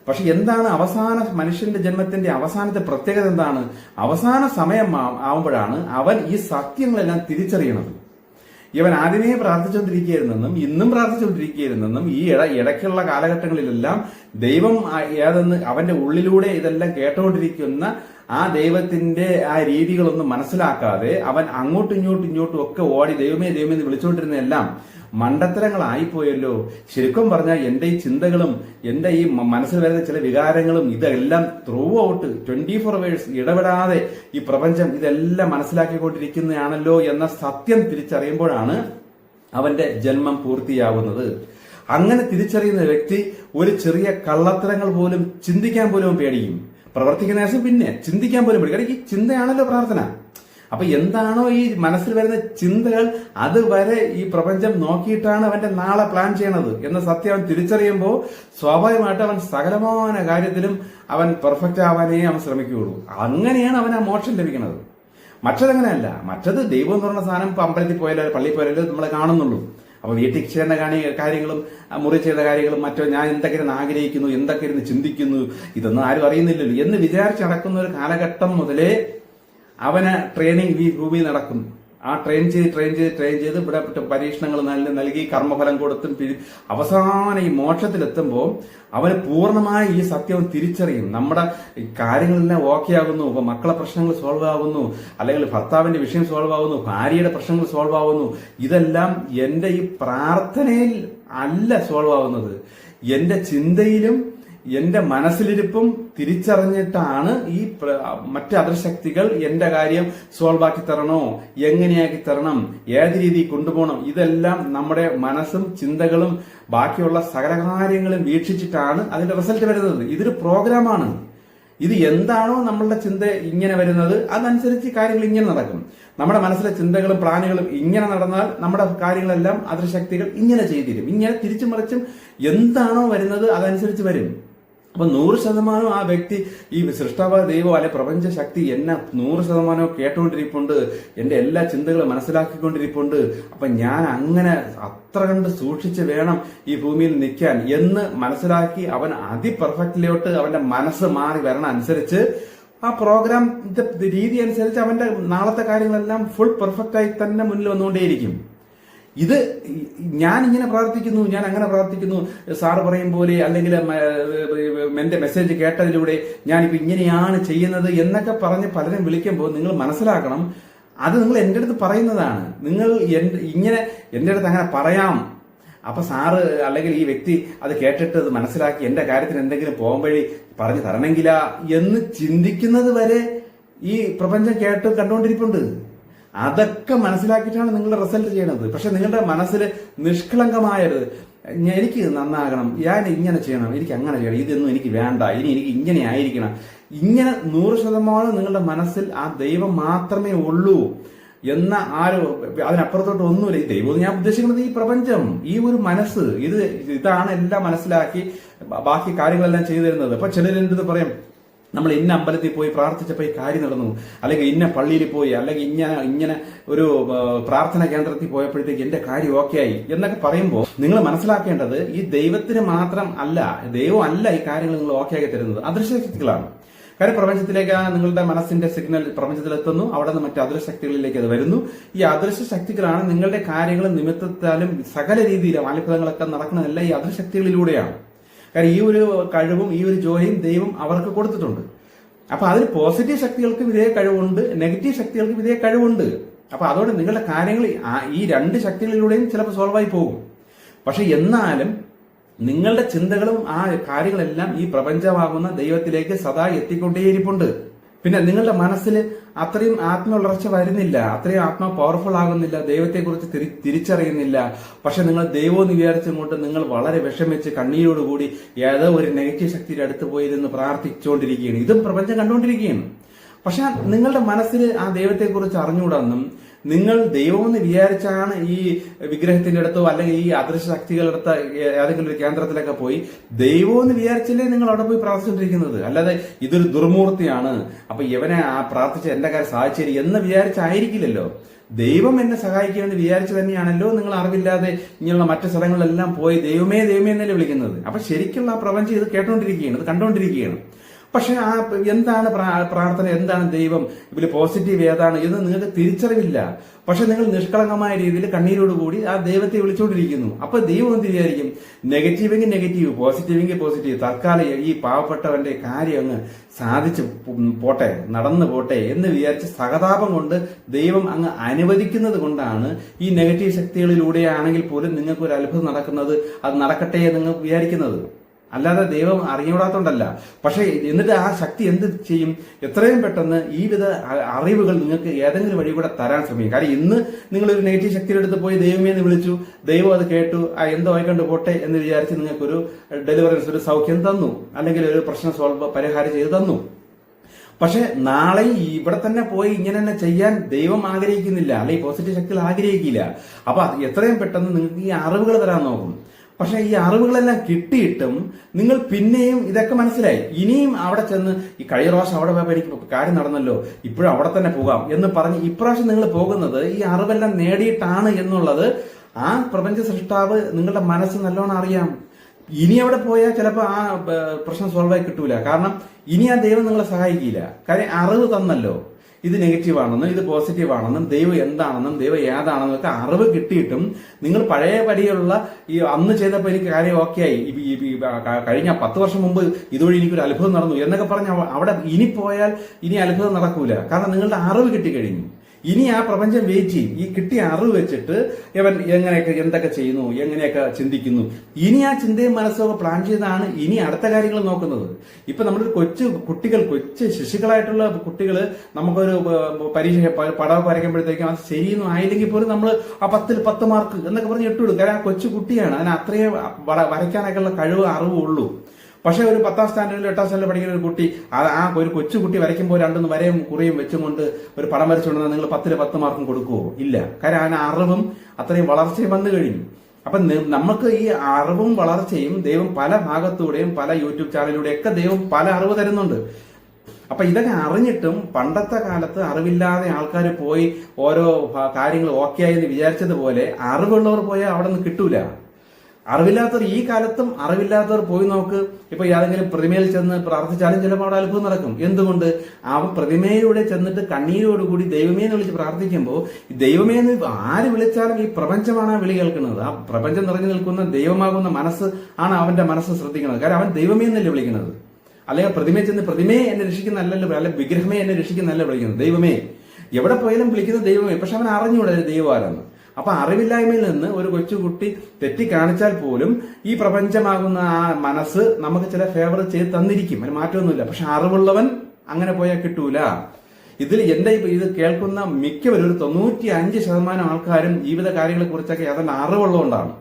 പക്ഷെ എന്താണ് മനുഷ്യന്റെ ജന്മത്തിന്റെ അവസാനത്തെ പ്രത്യേകത എന്താണ്? അവസാന സമയം ആവുമ്പോഴാണ് അവൻ ഈ സത്യങ്ങളെല്ലാം തിരിച്ചറിയണത്. ഇവൻ ആദ്യമേ പ്രാർത്ഥിച്ചുകൊണ്ടിരിക്കുകയായിരുന്നെന്നും ഇന്നും പ്രാർത്ഥിച്ചുകൊണ്ടിരിക്കുകയായിരുന്നെന്നും ഈ ഇടയ്ക്കുള്ള കാലഘട്ടങ്ങളിലെല്ലാം ദൈവം ഏതെന്ന് അവന്റെ ഉള്ളിലൂടെ ഇതെല്ലാം കേട്ടുകൊണ്ടിരിക്കുന്ന ആ ദൈവത്തിന്റെ ആ രീതികളൊന്നും മനസ്സിലാക്കാതെ അവൻ അങ്ങോട്ടും ഇങ്ങോട്ടും ഒക്കെ ഓടി ദൈവമേ ദൈവമേ എന്ന് വിളിച്ചുകൊണ്ടിരുന്നതെല്ലാം മണ്ടത്തരങ്ങളായിപ്പോയല്ലോ. ശരിക്കും പറഞ്ഞാൽ എന്റെ ഈ ചിന്തകളും എന്റെ ഈ മനസ്സിൽ വരുന്ന ചില വികാരങ്ങളും ഇതെല്ലാം ത്രൂ ഔട്ട് 24 hours ഇടപെടാതെ ഈ പ്രപഞ്ചം ഇതെല്ലാം മനസ്സിലാക്കിക്കൊണ്ടിരിക്കുന്നതാണല്ലോ എന്ന സത്യം തിരിച്ചറിയുമ്പോഴാണ് അവന്റെ ജന്മം പൂർത്തിയാവുന്നത്. അങ്ങനെ തിരിച്ചറിയുന്ന വ്യക്തി ഒരു ചെറിയ കള്ളത്തരങ്ങൾ പോലും ചിന്തിക്കാൻ പോലും പേടിക്കും. പ്രവർത്തിക്കുന്ന ശേഷം പിന്നെ ചിന്തിക്കാൻ പോലും പേടിക്കും. കാരണം ഈ ചിന്തയാണല്ലോ പ്രാർത്ഥന. അപ്പൊ എന്താണോ ഈ മനസ്സിൽ വരുന്ന ചിന്തകൾ അതുവരെ ഈ പ്രപഞ്ചം നോക്കിയിട്ടാണ് അവന്റെ നാളെ പ്ലാൻ ചെയ്യണത് എന്ന സത്യം അവൻ തിരിച്ചറിയുമ്പോൾ സ്വാഭാവികമായിട്ട് അവൻ സകലമായ കാര്യത്തിലും അവൻ പെർഫെക്റ്റ് ആവാനേ അവൻ ശ്രമിക്കുകയുള്ളൂ. അങ്ങനെയാണ് അവൻ ആ മോക്ഷം ലഭിക്കുന്നത്. മറ്റതങ്ങനെയല്ല. മറ്റത് ദൈവം എന്ന് പറയുന്ന സാധനം ഇപ്പൊ അമ്പലത്തിൽ പോയാലും പള്ളിയിൽ പോയാലും നമ്മളെ കാണുന്നുള്ളൂ. അപ്പൊ വീട്ടിൽ ചെയ്യുന്ന കാര്യങ്ങളും മുറി ചെയ്ത കാര്യങ്ങളും മറ്റോ ഞാൻ എന്തൊക്കെ ഇരുന്ന് ആഗ്രഹിക്കുന്നു, എന്തൊക്കെ ഇരുന്ന് ചിന്തിക്കുന്നു, ഇതൊന്നും ആരും അറിയുന്നില്ലല്ലോ എന്ന് വിചാരിച്ച് നടക്കുന്ന ഒരു കാലഘട്ടം മുതലേ അവന് ട്രെയിനിങ് ഈ ഭൂമി നടക്കും. ആ ട്രെയിൻ ചെയ്ത് ഇവിടെ പരീക്ഷണങ്ങൾ നൽകി കർമ്മഫലം കൊടുത്തും അവസാനം ഈ മോക്ഷത്തിലെത്തുമ്പോൾ അവന് പൂർണ്ണമായി ഈ സത്യം തിരിച്ചറിയും. നമ്മുടെ കാര്യങ്ങളെല്ലാം ഓക്കെ ആകുന്നു. ഇപ്പൊ മക്കളെ പ്രശ്നങ്ങൾ സോൾവ് ആകുന്നു, അല്ലെങ്കിൽ ഭർത്താവിന്റെ വിഷയം സോൾവ് ആകുന്നു, ഭാര്യയുടെ പ്രശ്നങ്ങൾ സോൾവ് ആകുന്നു. ഇതെല്ലാം എന്റെ ഈ പ്രാർത്ഥനയിൽ അല്ല സോൾവ് ആവുന്നത്, എന്റെ ചിന്തയിലും എന്റെ മനസ്സിലിരിപ്പും തിരിച്ചറിഞ്ഞിട്ടാണ് ഈ മറ്റ് അദൃശക്തികൾ എന്റെ കാര്യം സോൾവ് ആക്കി തരണോ, എങ്ങനെയാക്കി തരണം, ഏത് രീതിയിൽ കൊണ്ടുപോകണം, ഇതെല്ലാം നമ്മുടെ മനസ്സും ചിന്തകളും ബാക്കിയുള്ള സകല കാര്യങ്ങളും വീക്ഷിച്ചിട്ടാണ് അതിന്റെ റിസൾട്ട് വരുന്നത്. ഇതൊരു പ്രോഗ്രാമാണ്. ഇത് എന്താണോ നമ്മളുടെ ചിന്ത ഇങ്ങനെ വരുന്നത് അതനുസരിച്ച് കാര്യങ്ങൾ ഇങ്ങനെ നടക്കും. നമ്മുടെ മനസ്സിലെ ചിന്തകളും പ്ലാനുകളും ഇങ്ങനെ നടന്നാൽ നമ്മുടെ കാര്യങ്ങളെല്ലാം അദൃശക്തികൾ ഇങ്ങനെ ചെയ്തിരും. ഇങ്ങനെ തിരിച്ചും മറിച്ചും എന്താണോ വരുന്നത് അതനുസരിച്ച് വരും. അപ്പൊ 100% ആ വ്യക്തി ഈ സൃഷ്ടാവായ ദൈവം അല്ലെ പ്രപഞ്ച ശക്തി എന്നെ 100% കേട്ടുകൊണ്ടിരിപ്പുണ്ട്, എന്റെ എല്ലാ ചിന്തകളും മനസ്സിലാക്കിക്കൊണ്ടിരിപ്പുണ്ട്. അപ്പൊ ഞാൻ അങ്ങനെ അത്ര കണ്ട് സൂക്ഷിച്ച് വേണം ഈ ഭൂമിയിൽ നിൽക്കാൻ എന്ന് മനസ്സിലാക്കി അവൻ അതിപെർഫെക്റ്റിലോട്ട് അവന്റെ മനസ്സ് മാറി വരണ അനുസരിച്ച് ആ പ്രോഗ്രാം രീതി അനുസരിച്ച് അവന്റെ നാളത്തെ കാര്യങ്ങളെല്ലാം ഫുൾ പെർഫെക്റ്റ് ആയി തന്നെ മുന്നിൽ വന്നുകൊണ്ടേയിരിക്കും. ഇത് ഞാൻ ഇങ്ങനെ പ്രാർത്ഥിക്കുന്നു, ഞാൻ അങ്ങനെ പ്രാർത്ഥിക്കുന്നു, സാറ് പറയും പോലെ അല്ലെങ്കിൽ എന്റെ മെസ്സേജ് കേട്ടതിലൂടെ ഞാനിപ്പോ ഇങ്ങനെയാണ് ചെയ്യുന്നത് എന്നൊക്കെ പറഞ്ഞ് പലരും വിളിക്കുമ്പോൾ നിങ്ങൾ മനസ്സിലാക്കണം, അത് നിങ്ങൾ എന്റെ അടുത്ത് പറയുന്നതാണ്. നിങ്ങൾ ഇങ്ങനെ എന്റെ അടുത്ത് അങ്ങനെ പറയാം, അപ്പൊ സാറ് അല്ലെങ്കിൽ ഈ വ്യക്തി അത് കേട്ടിട്ട് അത് മനസ്സിലാക്കി എന്റെ കാര്യത്തിന് എന്തെങ്കിലും പോകാൻ വഴി പറഞ്ഞു തരണമെങ്കിലാ എന്ന് ചിന്തിക്കുന്നത് വരെ ഈ പ്രപഞ്ചം കേട്ട് കണ്ടുകൊണ്ടിരിപ്പുണ്ട്. അതൊക്കെ മനസ്സിലാക്കിയിട്ടാണ് നിങ്ങളുടെ റിസൾട്ട് ചെയ്യണത്. പക്ഷെ നിങ്ങളുടെ മനസ്സിൽ നിഷ്കളങ്കമായത് എനിക്ക് നന്നാകണം, ഞാൻ ഇങ്ങനെ ചെയ്യണം, എനിക്ക് അങ്ങനെ ചെയ്യണം, ഇതൊന്നും എനിക്ക് വേണ്ട, ഇനി എനിക്ക് ഇങ്ങനെ ആയിരിക്കണം, ഇങ്ങനെ 100% നിങ്ങളുടെ മനസ്സിൽ ആ ദൈവം മാത്രമേ ഉള്ളൂ എന്ന അതിനപ്പുറത്തോട്ട് ഒന്നുമില്ല. ഈ ദൈവം ഞാൻ ഉദ്ദേശിക്കുന്നത് ഈ പ്രപഞ്ചം, ഈ ഒരു മനസ്സ്, ഇതാണ് എല്ലാം മനസ്സിലാക്കി ബാക്കി കാര്യങ്ങളെല്ലാം ചെയ്തു തരുന്നത്. അപ്പൊ ചിലരെന്ത് പറയും, നമ്മൾ ഇന്ന അമ്പലത്തിൽ പോയി പ്രാർത്ഥിച്ചപ്പോൾ ഈ കാര്യം നടന്നു, അല്ലെങ്കിൽ ഇന്ന പള്ളിയിൽ പോയി, അല്ലെങ്കിൽ ഇങ്ങനെ ഒരു പ്രാർത്ഥന കേന്ദ്രത്തിൽ പോയപ്പോഴത്തേക്ക് എന്റെ കാര്യം ഓക്കെ ആയി എന്നൊക്കെ പറയുമ്പോൾ നിങ്ങൾ മനസ്സിലാക്കേണ്ടത് ഈ ദൈവത്തിന് മാത്രം അല്ല, ദൈവം അല്ല ഈ കാര്യങ്ങൾ നിങ്ങൾ ഓക്കെ ആക്കി തരുന്നത്, അദൃശ്യശക്തികളാണ്. കാര്യം പ്രപഞ്ചത്തിലേക്ക് നിങ്ങളുടെ മനസ്സിന്റെ സിഗ്നൽ പ്രപഞ്ചത്തിലെത്തുന്നു, അവിടെ നിന്ന് മറ്റു അദൃശ്യ ശക്തികളിലേക്ക് അത് വരുന്നു. ഈ അദൃശ്യ ശക്തികളാണ് നിങ്ങളുടെ കാര്യങ്ങളും നിമിത്തത്താലും സകല രീതിയിലും അത്ഭുതങ്ങളൊക്കെ നടക്കുന്നതല്ല ഈ അദൃശ്യ ശക്തികളിലൂടെയാണ്. കാരണം ഈ ഒരു കഴിവും ഈ ഒരു ജോലിയും ദൈവം അവർക്ക് കൊടുത്തിട്ടുണ്ട്. അപ്പൊ അതിന് പോസിറ്റീവ് ശക്തികൾക്കും ഇതേ കഴിവുണ്ട്, നെഗറ്റീവ് ശക്തികൾക്കും ഇതേ കഴിവുണ്ട്. അപ്പൊ അതുകൊണ്ട് നിങ്ങളുടെ കാര്യങ്ങൾ ഈ രണ്ട് ശക്തികളിലൂടെയും ചിലപ്പോൾ സോൾവ് ആയി പോകും. പക്ഷെ എന്നാലും നിങ്ങളുടെ ചിന്തകളും ആ കാര്യങ്ങളെല്ലാം ഈ പ്രപഞ്ചമാകുന്ന ദൈവത്തിലേക്ക് സദാ എത്തിക്കൊണ്ടേയിരിപ്പുണ്ട്. പിന്നെ നിങ്ങളുടെ മനസ്സിൽ അത്രയും ആത്മവളർച്ച വരുന്നില്ല, അത്രയും ആത്മ പവർഫുൾ ആകുന്നില്ല, ദൈവത്തെക്കുറിച്ച് തിരിച്ചറിയുന്നില്ല. പക്ഷെ നിങ്ങൾ ദൈവം വിചാരിച്ചുകൊണ്ട് നിങ്ങൾ വളരെ വിഷമിച്ച് കണ്ണീരോടുകൂടി ഏതോ ഒരു നെഗറ്റീവ് ശക്തിയുടെ അടുത്ത് പോയിരുന്ന് പ്രാർത്ഥിച്ചുകൊണ്ടിരിക്കുകയാണ്. ഇതും പ്രപഞ്ചം കണ്ടുകൊണ്ടിരിക്കുകയാണ്. പക്ഷെ നിങ്ങളുടെ മനസ്സിൽ ആ ദൈവത്തെക്കുറിച്ച് അറിഞ്ഞുകൂടാന്നും നിങ്ങൾ ദൈവമെന്ന് വിചാരിച്ചാണ് ഈ വിഗ്രഹത്തിന്റെ അടുത്തോ അല്ലെങ്കിൽ ഈ അദൃശ്യ ശക്തികളുടെ അടുത്ത ഏതെങ്കിലും ഒരു കേന്ദ്രത്തിലൊക്കെ പോയി ദൈവമെന്ന് വിചാരിച്ചല്ലേ നിങ്ങൾ അവിടെ പോയി പ്രാർത്ഥിച്ചുകൊണ്ടിരിക്കുന്നത്. അല്ലാതെ ഇതൊരു ദുർമൂർത്തിയാണ്, അപ്പൊ ഇവനെ ആ പ്രാർത്ഥിച്ച എന്റെ കാര്യം സാധിച്ചേരി എന്ന് വിചാരിച്ചായിരിക്കില്ലല്ലോ. ദൈവം എന്നെ സഹായിക്കുമെന്ന് വിചാരിച്ചു തന്നെയാണല്ലോ നിങ്ങൾ അറിവില്ലാതെ ഇങ്ങനെയുള്ള മറ്റു സ്ഥലങ്ങളിലെല്ലാം പോയി ദൈവമേ ദൈവമേ എന്നല്ലേ വിളിക്കുന്നത്. അപ്പൊ ശരിക്കുള്ള ആ പ്രപഞ്ചം ഇത് കേട്ടോണ്ടിരിക്കുകയാണ്, ഇത് കണ്ടുകൊണ്ടിരിക്കുകയാണ്. പക്ഷെ ആ എന്താണ് പ്രാർത്ഥന, എന്താണ് ദൈവം, ഇതിൽ പോസിറ്റീവ് ഏതാണ് എന്ന് നിങ്ങൾക്ക് തിരിച്ചറിവില്ല. പക്ഷെ നിങ്ങൾ നിഷ്കളങ്കമായ രീതിയിൽ കണ്ണീരോടുകൂടി ആ ദൈവത്തെ വിളിച്ചുകൊണ്ടിരിക്കുന്നു. അപ്പൊ ദൈവം എന്ത് വിചാരിക്കും, നെഗറ്റീവെങ്കിൽ നെഗറ്റീവ്, പോസിറ്റീവെങ്കിൽ പോസിറ്റീവ്, തൽക്കാലം ഈ പാവപ്പെട്ടവന്റെ കാര്യം അങ്ങ് സാധിച്ചു പോട്ടെ, നടന്നു പോട്ടെ എന്ന് വിചാരിച്ച് സഹതാപം കൊണ്ട് ദൈവം അങ്ങ് അനുവദിക്കുന്നത് കൊണ്ടാണ് ഈ നെഗറ്റീവ് ശക്തികളിലൂടെയാണെങ്കിൽ പോലും നിങ്ങൾക്ക് ഒരു അത്ഭുതം നടക്കുന്നത്, അത് നടക്കട്ടെ എന്ന് നിങ്ങൾ വിചാരിക്കുന്നത്. അല്ലാതെ ദൈവം അറിഞ്ഞുകൂടാത്തോണ്ടല്ല. പക്ഷെ എന്നിട്ട് ആ ശക്തി എന്ത് ചെയ്യും, എത്രയും പെട്ടെന്ന് ഈ വിധ അറിവുകൾ നിങ്ങൾക്ക് ഏതെങ്കിലും വഴി കൂടെ തരാൻ ശ്രമിക്കും. കാര്യം ഇന്ന് നിങ്ങളൊരു നെഗറ്റീവ് ശക്തിയുടെ അടുത്ത് പോയി ദൈവമേ എന്ന് വിളിച്ചു, ദൈവം അത് കേട്ടു, എന്തോ ആയിക്കൊണ്ട് പോട്ടെ എന്ന് വിചാരിച്ച് നിങ്ങൾക്കൊരു ഡെലിവറൻസ്, ഒരു സൗഖ്യം തന്നു, അല്ലെങ്കിൽ ഒരു പ്രശ്നം പരിഹാരം ചെയ്ത് തന്നു. പക്ഷെ നാളെ ഇവിടെ തന്നെ പോയി ഇങ്ങനെ തന്നെ ചെയ്യാൻ ദൈവം ആഗ്രഹിക്കുന്നില്ല, അല്ലെങ്കിൽ പോസിറ്റീവ് ശക്തികൾ ആഗ്രഹിക്കില്ല. അപ്പൊ എത്രയും പെട്ടെന്ന് നിങ്ങൾക്ക് ഈ അറിവുകൾ തരാൻ നോക്കും. പക്ഷെ ഈ അറിവുകളെല്ലാം കിട്ടിയിട്ടും നിങ്ങൾ പിന്നെയും ഇതൊക്കെ മനസ്സിലായി, ഇനിയും അവിടെ ചെന്ന് ഈ കഴിഞ്ഞ പ്രാവശ്യം അവിടെ പോയപ്പോൾ എനിക്ക് കാര്യം നടന്നല്ലോ, ഇപ്പോഴും അവിടെ തന്നെ പോകാം എന്ന് പറഞ്ഞ് ഇപ്രാവശ്യം നിങ്ങൾ പോകുന്നത് ഈ അറിവെല്ലാം നേടിയിട്ടാണ് എന്നുള്ളത് ആ പ്രപഞ്ച സൃഷ്ടാവ് നിങ്ങളുടെ മനസ്സ് നല്ലോണം അറിയാം. ഇനി അവിടെ പോയാൽ ചിലപ്പോൾ ആ പ്രശ്നം സോൾവ് ആയി കിട്ടൂല. കാരണം ഇനി ആ ദൈവം നിങ്ങളെ സഹായിക്കില്ല. കാര്യം അറിവ് തന്നല്ലോ, ഇത് നെഗറ്റീവ് ആണെന്നും ഇത് പോസിറ്റീവ് ആണെന്നും ദൈവം എന്താണെന്നും ദൈവം ഏതാണെന്നും ഒക്കെ അറിവ് കിട്ടിയിട്ടും നിങ്ങൾ പഴയ പടിയുള്ള ഈ അന്ന് ചെയ്തപ്പോൾ എനിക്ക് കാര്യം ഓക്കെ ആയി, കഴിഞ്ഞ 10 വർഷം മുമ്പ് ഇതുവഴി എനിക്കൊരു അത്ഭുതം നടന്നു എന്നൊക്കെ പറഞ്ഞ് അവിടെ ഇനി പോയാൽ ഇനി അത്ഭുതം നടക്കൂല. കാരണം നിങ്ങളുടെ അറിവ് കിട്ടിക്കഴിഞ്ഞു. ഇനി ആ പ്രപഞ്ചം വെയിറ്റ് ചെയ്യും. ഈ കിട്ടിയ അറിവ് വെച്ചിട്ട് ഇവൻ എങ്ങനെയൊക്കെ എന്തൊക്കെ ചെയ്യുന്നു, എങ്ങനെയൊക്കെ ചിന്തിക്കുന്നു, ഇനി ആ ചിന്തയും മനസ്സൊക്കെ പ്ലാൻ ചെയ്താണ് ഇനി അടുത്ത കാര്യങ്ങൾ നോക്കുന്നത്. ഇപ്പൊ നമ്മുടെ കൊച്ചു ശിശുക്കളായിട്ടുള്ള കുട്ടികൾ നമുക്കൊരു പരീക്ഷ പടമൊക്കെ വരയ്ക്കുമ്പോഴത്തേക്കും അത് ശരിയൊന്നും ആയില്ലെങ്കിൽ പോലും നമ്മൾ ആ 10ൽ 10 മാർക്ക് എന്നൊക്കെ പറഞ്ഞ് ഇട്ടുവിടും. കാരണം ആ കൊച്ചു കുട്ടിയാണ്, അതിന് അത്രയും വരയ്ക്കാനൊക്കെയുള്ള കഴിവ് അറിവ് ഉള്ളൂ. പക്ഷെ ഒരു 10ാം സ്റ്റാൻഡേർഡിലും 8ാം സ്റ്റാൻഡേർഡിൽ പഠിക്കുന്ന ഒരു കുട്ടി ആ ഒരു കൊച്ചു കുട്ടി വരയ്ക്കുമ്പോൾ 2 വരയും കുറിയും വെച്ചുകൊണ്ട് ഒരു പടം വരച്ചുകൊണ്ടാൽ നിങ്ങൾ 10ൽ 10 മാർക്കും കൊടുക്കുവോ? ഇല്ല. കാര്യം അതിന് അറിവും അത്രയും വളർച്ചയും വന്നു കഴിഞ്ഞു. അപ്പൊ നമുക്ക് ഈ അറിവും വളർച്ചയും ദൈവം പല ഭാഗത്തൂടെയും പല യൂട്യൂബ് ചാനലിലൂടെയൊക്കെ ദൈവം പല അറിവ് തരുന്നുണ്ട്. അപ്പൊ ഇതൊക്കെ അറിഞ്ഞിട്ടും പണ്ടത്തെ കാലത്ത് അറിവില്ലാതെ ആൾക്കാർ പോയി ഓരോ കാര്യങ്ങൾ ഓക്കെ ആയി എന്ന് വിചാരിച്ചതുപോലെ അറിവുള്ളവർ പോയാൽ അവിടെ നിന്ന് കിട്ടൂല. അറിവില്ലാത്തവർ ഈ കാലത്തും അറിവില്ലാത്തവർ പോയി നോക്ക്, ഇപ്പൊ ഏതെങ്കിലും പ്രതിമയിൽ ചെന്ന് പ്രാർത്ഥിച്ചാലും ചിലപ്പോൾ അവിടെ അത്ഭുതം നടക്കും. എന്തുകൊണ്ട്? അവൻ പ്രതിമയിലൂടെ ചെന്നിട്ട് കണ്ണീരോടുകൂടി ദൈവമേ എന്ന് വിളിച്ച് പ്രാർത്ഥിക്കുമ്പോൾ ദൈവമേ എന്ന് ആര് വിളിച്ചാലും ഈ പ്രപഞ്ചമാണ് ആ വിളി കേൾക്കുന്നത്. ആ പ്രപഞ്ചം നിറഞ്ഞു നിൽക്കുന്ന ദൈവമാകുന്ന മനസ്സ് ആണ് അവന്റെ മനസ്സ് ശ്രദ്ധിക്കുന്നത്. കാരണം അവൻ ദൈവമേ എന്നല്ലേ വിളിക്കുന്നത്. അല്ലെങ്കിൽ പ്രതിമയെ ചെന്ന് പ്രതിമയെ എന്നെ രക്ഷിക്കുന്നല്ലോ, അല്ലെ വിഗ്രഹമേ എന്നെ രക്ഷിക്കുന്നല്ല വിളിക്കുന്നത്, ദൈവമേ. എവിടെ പോയാലും വിളിക്കുന്നത് ദൈവമേ. പക്ഷെ അവൻ അറിഞ്ഞുകൂടെ ദൈവം ആരെന്ന്. അപ്പൊ അറിവില്ലായ്മയിൽ നിന്ന് ഒരു കൊച്ചുകുട്ടി തെറ്റി കാണിച്ചാൽ പോലും ഈ പ്രപഞ്ചമാകുന്ന ആ മനസ്സ് നമുക്ക് ചില ഫേവർ ചെയ്ത് തന്നിരിക്കും, അതിന് മാറ്റമൊന്നുമില്ല. പക്ഷെ അറിവുള്ളവൻ അങ്ങനെ പോയാൽ കിട്ടൂല. ഇതിൽ എന്റെ ഇത് കേൾക്കുന്ന മിക്കവരും, ഒരു 95% ആൾക്കാരും ജീവിത കാര്യങ്ങളെ കുറിച്ചൊക്കെ അതിന്റെ അറിവുള്ളതുകൊണ്ടാണ്,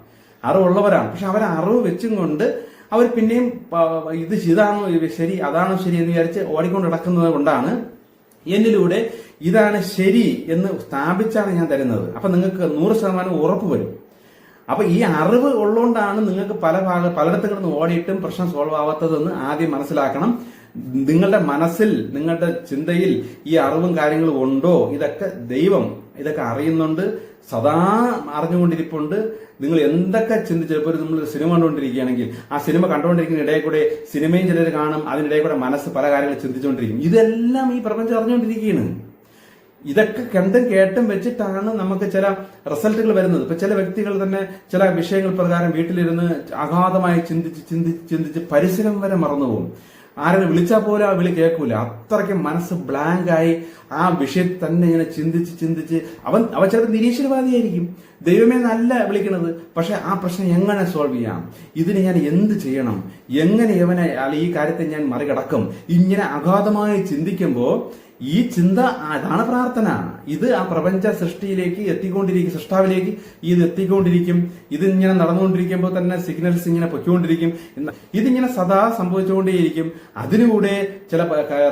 അറിവുള്ളവരാണ്. പക്ഷെ അവരെ അറിവ് വെച്ചും കൊണ്ട് അവർ പിന്നെയും ഇതാണോ ശരി, അതാണോ ശരി എന്ന് വിചാരിച്ച് ഓടിക്കൊണ്ട് നടക്കുന്നത് കൊണ്ടാണ് എന്നിലൂടെ ഇതാണ് ശരി എന്ന് സ്ഥാപിച്ചാണ് ഞാൻ തരുന്നത്. അപ്പൊ നിങ്ങൾക്ക് 100% ഉറപ്പ് വരും. അപ്പൊ ഈ അറിവ് ഉള്ളതുകൊണ്ടാണ് നിങ്ങൾക്ക് പലയിടത്തും കിടന്ന് ഓടിയിട്ടും പ്രശ്നം സോൾവ് ആവാത്തതെന്ന് ആദ്യം മനസ്സിലാക്കണം. നിങ്ങളുടെ മനസ്സിൽ, നിങ്ങളുടെ ചിന്തയിൽ ഈ അറിവും കാര്യങ്ങളും ഉണ്ടോ? ഇതൊക്കെ ദൈവം ഇതൊക്കെ അറിയുന്നുണ്ട്, സദാ അറിഞ്ഞുകൊണ്ടിരിപ്പുണ്ട്. നിങ്ങൾ എന്തൊക്കെ ചിന്തിച്ചപ്പോൾ നമ്മൾ സിനിമ കണ്ടുകൊണ്ടിരിക്കുകയാണെങ്കിൽ ആ സിനിമ കണ്ടുകൊണ്ടിരിക്കുന്ന ഇടയിൽ കൂടെ സിനിമയും ചിലർ കാണും, അതിനിടയിൽ കൂടെ മനസ്സ് പല കാര്യങ്ങൾ ചിന്തിച്ചുകൊണ്ടിരിക്കും. ഇതെല്ലാം ഈ പ്രപഞ്ചം അറിഞ്ഞുകൊണ്ടിരിക്കുകയാണ്. ഇതൊക്കെ കണ്ടും കേട്ടും വെച്ചിട്ടാണ് നമുക്ക് ചില റിസൾട്ടുകൾ വരുന്നത്. ഇപ്പൊ ചില വ്യക്തികൾ തന്നെ ചില വിഷയങ്ങൾ പ്രകാരം വീട്ടിലിരുന്ന് അഗാധമായി ചിന്തിച്ച് പരിസരം വരെ മറന്നുപോകും. ആരെങ്കിലും വിളിച്ചാൽ പോലും ആ വിളി കേൾക്കൂല. അത്രയ്ക്ക് മനസ്സ് ബ്ലാങ്ക് ആയി ആ വിഷയത്തിൽ തന്നെ ഇങ്ങനെ ചിന്തിച്ച് അവൻ ചിലപ്പോൾ നിരീശ്വരവാദിയായിരിക്കും, ദൈവമേ നല്ല വിളിക്കണത്. പക്ഷെ ആ പ്രശ്നം എങ്ങനെ സോൾവ് ചെയ്യാം, ഇതിന് ഞാൻ എന്ത് ചെയ്യണം, എങ്ങനെ ഈ കാര്യത്തെ ഞാൻ മറികടക്കും, ഇങ്ങനെ അഗാധമായി ചിന്തിക്കുമ്പോൾ ഈ ചിന്ത അതാണ് പ്രാർത്ഥന. ഇത് ആ പ്രപഞ്ച സൃഷ്ടിയിലേക്ക് എത്തിക്കൊണ്ടിരിക്കും, സൃഷ്ടാവിലേക്ക് ഇത് എത്തിക്കൊണ്ടിരിക്കും. ഇതിങ്ങനെ നടന്നുകൊണ്ടിരിക്കുമ്പോൾ തന്നെ സിഗ്നൽസ് ഇങ്ങനെ പൊയ്ക്കൊണ്ടിരിക്കും. ഇതിങ്ങനെ സദാ സംഭവിച്ചുകൊണ്ടേയിരിക്കും. അതിലൂടെ ചില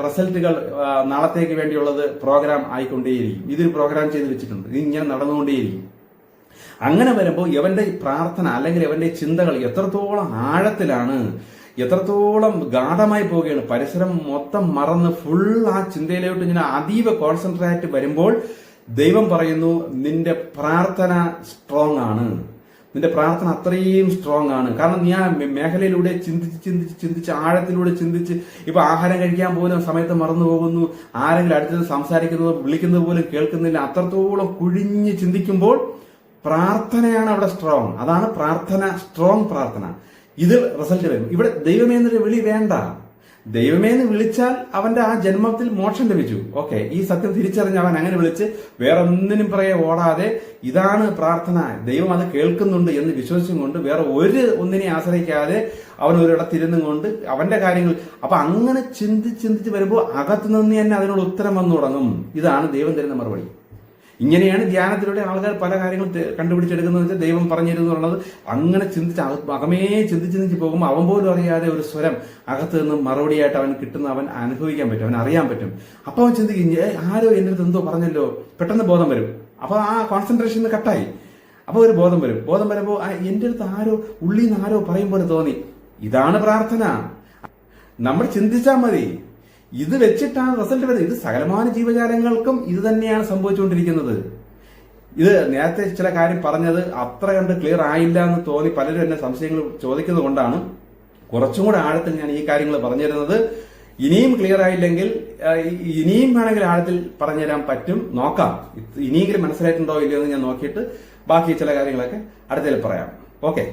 റിസൾട്ടുകൾ നാളത്തേക്ക് വേണ്ടിയുള്ളത് പ്രോഗ്രാം ആയിക്കൊണ്ടേയിരിക്കും. ഇതൊരു പ്രോഗ്രാം ചെയ്ത് വെച്ചിട്ടുണ്ട്, ഇതിങ്ങനെ നടന്നുകൊണ്ടേയിരിക്കും. അങ്ങനെ വരുമ്പോൾ ഇവന്റെ പ്രാർത്ഥന അല്ലെങ്കിൽ ഇവന്റെ ചിന്തകൾ എത്രത്തോളം ആഴത്തിലാണ്, എത്രത്തോളം ഗാഠമായി പോവുകയാണ്. പരിസരം മൊത്തം മറന്ന് ഫുൾ ആ ചിന്തയിലോട്ട് ഇങ്ങനെ അതീവ കോൺസെൻട്രേറ്റ് വരുമ്പോൾ ദൈവം പറയുന്നു, നിന്റെ പ്രാർത്ഥന സ്ട്രോങ് ആണ്, നിന്റെ പ്രാർത്ഥന അത്രയും സ്ട്രോങ് ആണ്. കാരണം നീ ആ മേഖലയിലൂടെ ചിന്തിച്ച് ആഴത്തിലൂടെ ചിന്തിച്ച് ഇപ്പൊ ആഹാരം കഴിക്കാൻ പോലും സമയത്ത് മറന്നു പോകുന്നു, ആരെങ്കിലും അടുത്തത് സംസാരിക്കുന്നത് വിളിക്കുന്നത് പോലും കേൾക്കുന്നില്ല. അത്രത്തോളം കുഴിഞ്ഞ് ചിന്തിക്കുമ്പോൾ പ്രാർത്ഥനയാണ് അവിടെ സ്ട്രോങ്. അതാണ് പ്രാർത്ഥന, സ്ട്രോങ് പ്രാർത്ഥന. ഇത് റിസൾട്ട് വരും. ഇവിടെ ദൈവമേ എന്നൊരു വിളി വേണ്ട. ദൈവമേ എന്ന് വിളിച്ചാൽ അവന്റെ ആ ജന്മത്തിൽ മോക്ഷം ലഭിച്ചു. ഓക്കെ, ഈ സത്യം തിരിച്ചറിഞ്ഞ് അവൻ അങ്ങനെ വിളിച്ച് വേറെ ഒന്നിനും പുറകെ ഓടാതെ ഇതാണ് പ്രാർത്ഥന, ദൈവം അത് കേൾക്കുന്നുണ്ട് എന്ന് വിശ്വസിച്ചും കൊണ്ട് വേറെ ഒന്നിനെ ആശ്രയിക്കാതെ അവൻ ഒരിടത്തിരുന്നും കൊണ്ട് അവന്റെ കാര്യങ്ങൾ അപ്പൊ അങ്ങനെ ചിന്തിച്ച് വരുമ്പോൾ അകത്തു നിന്ന് തന്നെ അതിനുള്ള ഉത്തരം വന്നു തുടങ്ങും. ഇതാണ് ദൈവം തരുന്ന മറുപടി. ഇങ്ങനെയാണ് ധ്യാനത്തിലൂടെ ആൾക്കാർ പല കാര്യങ്ങളും കണ്ടുപിടിച്ചെടുക്കുന്നത് വെച്ചാൽ ദൈവം പറഞ്ഞിരുന്നു എന്നുള്ളത്. അങ്ങനെ അകമേ ചിന്തിച്ച് പോകുമ്പോൾ അവൻ പോലും അറിയാതെ ഒരു സ്വരം അകത്ത് നിന്ന് മറുപടിയായിട്ട് അവൻ കിട്ടുന്ന അവൻ അനുഭവിക്കാൻ പറ്റും, അവൻ അറിയാൻ പറ്റും. അപ്പൊ അവൻ ചിന്തിക്കും, ആരോ എന്റെ അടുത്ത് എന്തോ പറഞ്ഞല്ലോ, പെട്ടെന്ന് ബോധം വരും. അപ്പൊ ആ കോൺസെൻട്രേഷൻ കട്ടായി. അപ്പൊ ഒരു ബോധം വരും. ബോധം വരുമ്പോൾ എന്റെ അടുത്ത് ആരോ ഉള്ളിൽ നിന്ന് ആരോ പറയും പോലെ തോന്നി. ഇതാണ് പ്രാർത്ഥന. നമ്മൾ ചിന്തിച്ചാൽ മതി. ഇത് വെച്ചിട്ടാണ് റിസൾട്ട് വരുന്നത്. ഇത് സകലമാന ജീവജാലങ്ങൾക്കും ഇത് തന്നെയാണ് സംഭവിച്ചുകൊണ്ടിരിക്കുന്നത്. ഇത് നേരത്തെ ചില കാര്യം പറഞ്ഞത് അത്ര കണ്ട് ക്ലിയർ ആയില്ല എന്ന് തോന്നി പലരും എന്നെ സംശയങ്ങൾ ചോദിക്കുന്നത് കൊണ്ടാണ് കുറച്ചും കൂടെ ആഴത്തിൽ ഞാൻ ഈ കാര്യങ്ങൾ പറഞ്ഞിരുന്നത്. ഇനിയും ക്ലിയർ ആയില്ലെങ്കിൽ ഇനിയും വേണമെങ്കിൽ ആഴത്തിൽ പറഞ്ഞുതരാൻ പറ്റും, നോക്കാം. ഇനിയെങ്കിലും മനസ്സിലായിട്ടുണ്ടോ ഇല്ലയോ എന്ന് ഞാൻ നോക്കിയിട്ട് ബാക്കി ചില കാര്യങ്ങളൊക്കെ അടുത്തതിൽ പറയാം. ഓക്കെ.